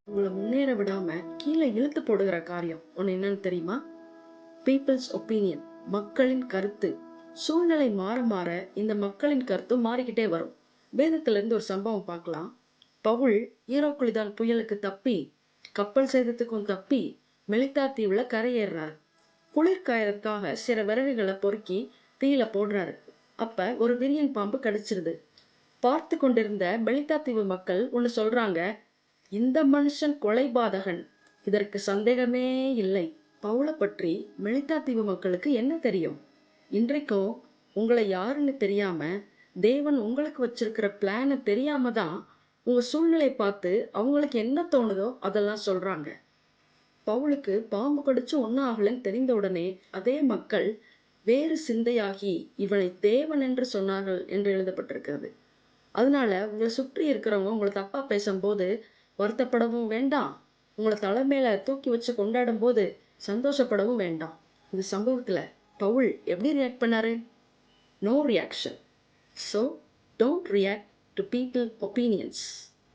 உங்களை முன்னேற விடாம கீழே இழுத்து போடுகிற காரியம் ஒன்னு என்னன்னு தெரியுமா? பீப்புள்ஸ் ஒப்பீனியன், மக்களின் கருத்து. சூழ்நிலை மாற மாற இந்த மக்களின் கருத்தும் மாறிக்கிட்டே வரும். வேதத்துல இருந்து ஒரு சம்பவம் பார்க்கலாம். பவுல் ஈரோக்குழிதான் புயலுக்கு தப்பி, கப்பல் சேதத்துக்கும் தப்பி மெலித்தா தீவுல கரையேறாரு. குளிர் காயறதுக்காக சில விறகுகளை பொறுக்கி தீயில போடுறாரு. அப்ப ஒரு விரியன் பாம்பு கடிச்சிருது. பார்த்து கொண்டிருந்த மெலித்தா தீவு மக்கள் ஒன்னு சொல்றாங்க, இந்த மனுஷன் கொலைபாதகன், இதற்கு சந்தேகமே இல்லை. பவுலை பற்றி மெலித்தா தீவு மக்களுக்கு என்ன தெரியும்? இன்றைக்கும் உங்களை யாருன்னு தெரியாம, தேவன் உங்களுக்கு வச்சிருக்கிற பிளான தெரியாம தான் உங்க சூழ்நிலை பார்த்து அவங்களுக்கு என்ன தோணுதோ அதெல்லாம் சொல்றாங்க. பவுலுக்கு பாம்பு கடிச்சு ஒன்னும் ஆகலன்னு தெரிந்த உடனே அதே மக்கள் வேறு சிந்தையாகி இவனை தேவன் என்று சொன்னார்கள் என்று எழுதப்பட்டிருக்கிறது. அதனால உங்களை சுற்றி இருக்கிறவங்க உங்களை தப்பா பேசும்போது வருத்தப்படவும் வேண்டாம். உங்களை தலைமையில தூக்கி வச்சு கொண்டாடும் போது சந்தோஷப்படவும் வேண்டாம். இந்த சம்பவத்துல பவுல் எப்படி ரியாக்ட் பண்ணாரு? No reaction. So don't react to people opinions.